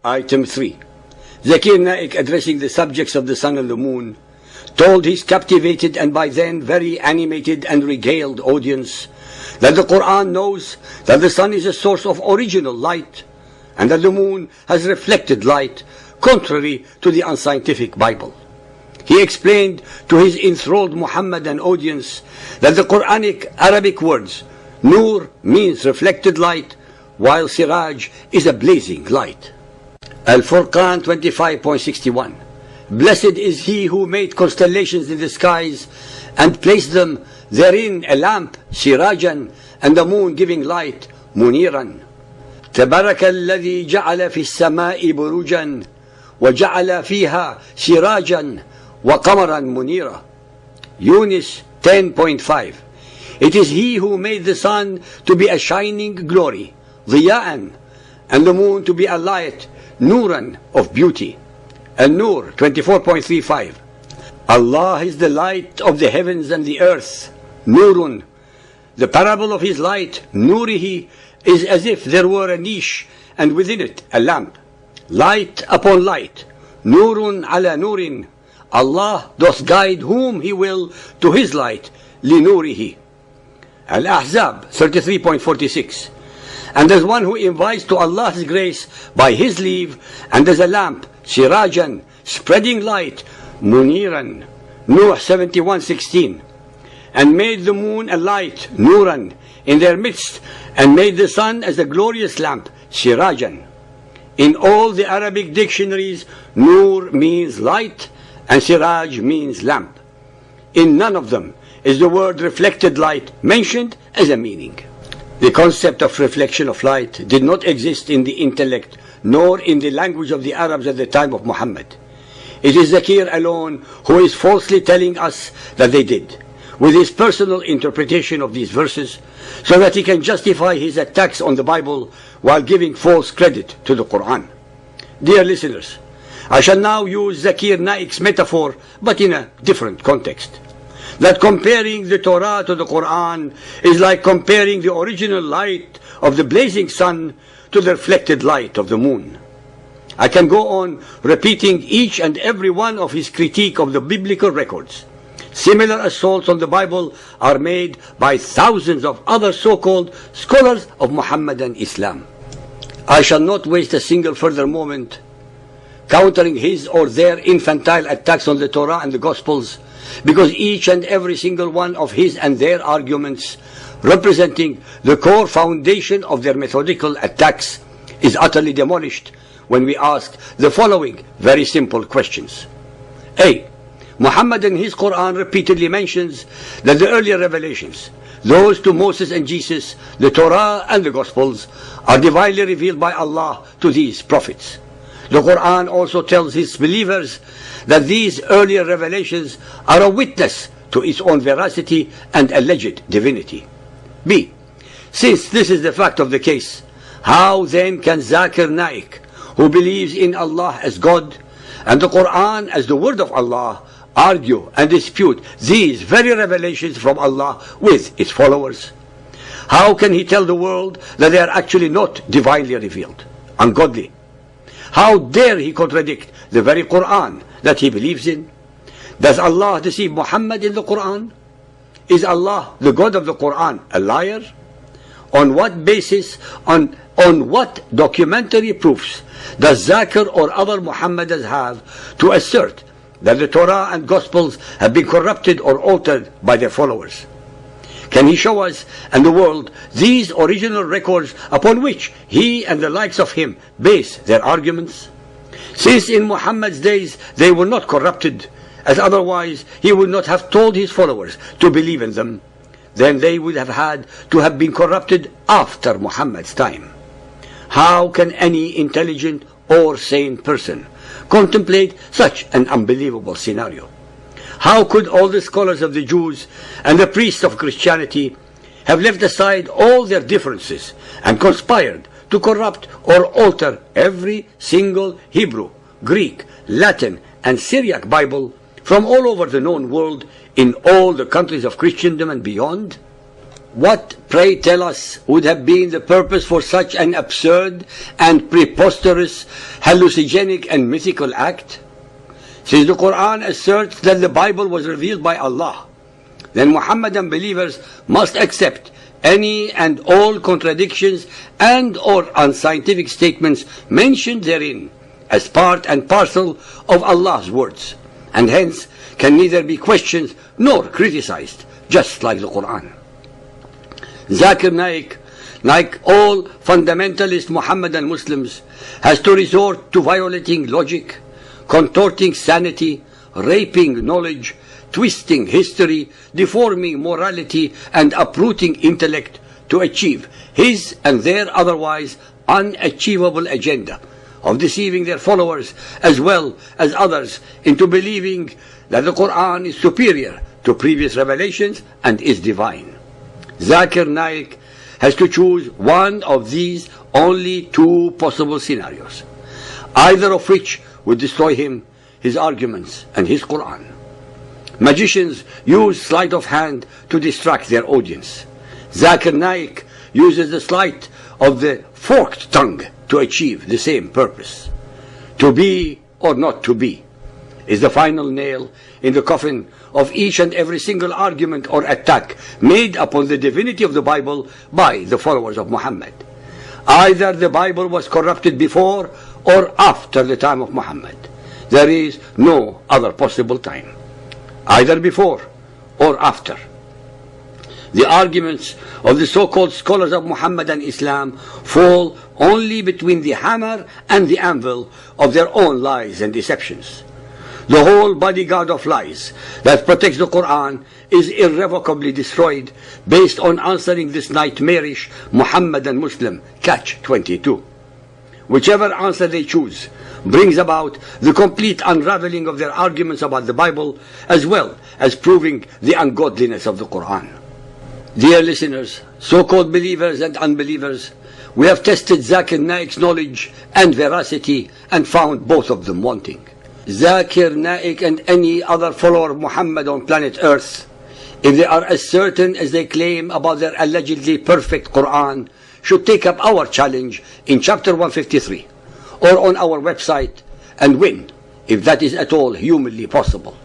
Item 3. Zakir Naik, addressing the subjects of the sun and the moon, told his captivated and by then very animated and regaled audience that the Quran knows that the sun is a source of original light and that the moon has reflected light, contrary to the unscientific Bible. He explained to his enthralled Muhammadan audience that the Quranic Arabic words Nur means reflected light, while Siraj is a blazing light. Al-Furqan 25.61. Blessed is he who made constellations in the skies and placed them therein a lamp, Sirajan, and the moon giving light, Muniran. تبارك الذي جعل في السماء بروجا وجعل فيها سراجا وقمرا منيرا. Yunus 10.5. It is he who made the sun to be a shining glory, ضياءً, and the moon to be a light, nuran, of beauty. An-Nur 24.35. Allah is the light of the heavens and the earth, nurun. The parable of his light, nurihi, is as if there were a niche and within it a lamp. Light upon light, nurun ala nurin. Allah doth guide whom he will to his light, linurihi. Al-Ahzab 33.46. And as one who invites to Allah's grace by his leave, and as a lamp, Sirajan, spreading light, Muniran. Nuh 71:16. And made the moon a light, Nuran, in their midst, and made the sun as a glorious lamp, Sirajan. In all the Arabic dictionaries, Nur means light, and Siraj means lamp. In none of them is the word reflected light mentioned as a meaning. The concept of reflection of light did not exist in the intellect nor in the language of the Arabs at the time of Muhammad. It is Zakir alone who is falsely telling us that they did, with his personal interpretation of these verses, so that he can justify his attacks on the Bible while giving false credit to the Quran. Dear listeners, I shall now use Zakir Naik's metaphor, but in a different context. That comparing the Torah to the Quran is like comparing the original light of the blazing sun to the reflected light of the moon. I can go on repeating each and every one of his critique of the biblical records. Similar assaults on the Bible are made by thousands of other so-called scholars of Muhammadan Islam. I shall not waste a single further moment countering his or their infantile attacks on the Torah and the Gospels, because each and every single one of his and their arguments, representing the core foundation of their methodical attacks, is utterly demolished when we ask the following very simple questions. A. Muhammad in his Quran repeatedly mentions that the earlier revelations, those to Moses and Jesus, the Torah and the Gospels, are divinely revealed by Allah to these prophets. The Quran also tells his believers that these earlier revelations are a witness to its own veracity and alleged divinity. B. Since this is the fact of the case, how then can Zakir Naik, who believes in Allah as God and the Quran as the word of Allah, argue and dispute these very revelations from Allah with its followers? How can he tell the world that they are actually not divinely revealed, ungodly? How dare he contradict the very Quran that he believes in? Does Allah deceive Muhammad in the Quran? Is Allah, the God of the Quran, a liar? On what basis, on what documentary proofs does Zakir or other Muhammadans have to assert that the Torah and Gospels have been corrupted or altered by their followers? Can he show us and the world these original records upon which he and the likes of him base their arguments? Since in Muhammad's days they were not corrupted, as otherwise he would not have told his followers to believe in them, then they would have had to have been corrupted after Muhammad's time. How can any intelligent or sane person contemplate such an unbelievable scenario? How could all the scholars of the Jews and the priests of Christianity have left aside all their differences and conspired to corrupt or alter every single Hebrew, Greek, Latin, and Syriac Bible from all over the known world in all the countries of Christendom and beyond? What, pray tell us, would have been the purpose for such an absurd and preposterous, hallucinogenic and mythical act? Since the Quran asserts that the Bible was revealed by Allah, then Muhammadan believers must accept any and all contradictions and or unscientific statements mentioned therein as part and parcel of Allah's words, and hence can neither be questioned nor criticized, just like the Quran. Zakir Naik, like all fundamentalist Muhammadan Muslims, has to resort to violating logic, contorting sanity, raping knowledge, twisting history, deforming morality, and uprooting intellect to achieve his and their otherwise unachievable agenda of deceiving their followers as well as others into believing that the Quran is superior to previous revelations and is divine. Zakir Naik has to choose one of these only two possible scenarios, either of which would destroy him, his arguments, and his Quran. Magicians use sleight of hand to distract their audience. Zakir Naik uses the sleight of the forked tongue to achieve the same purpose. To be or not to be is the final nail in the coffin of each and every single argument or attack made upon the divinity of the Bible by the followers of Muhammad. Either the Bible was corrupted before or after the time of Muhammad. There is no other possible time. Either before or after. The arguments of the so-called scholars of Muhammadan Islam fall only between the hammer and the anvil of their own lies and deceptions. The whole bodyguard of lies that protects the Quran is irrevocably destroyed based on answering this nightmarish Muhammadan Muslim catch-22. Whichever answer they choose brings about the complete unraveling of their arguments about the Bible, as well as proving the ungodliness of the Quran. Dear listeners, so-called believers and unbelievers, we have tested Zakir Naik's knowledge and veracity and found both of them wanting. Zakir Naik and any other follower of Muhammad on planet Earth, if they are as certain as they claim about their allegedly perfect Quran, should take up our challenge in chapter 153 or on our website and win, if that is at all humanly possible.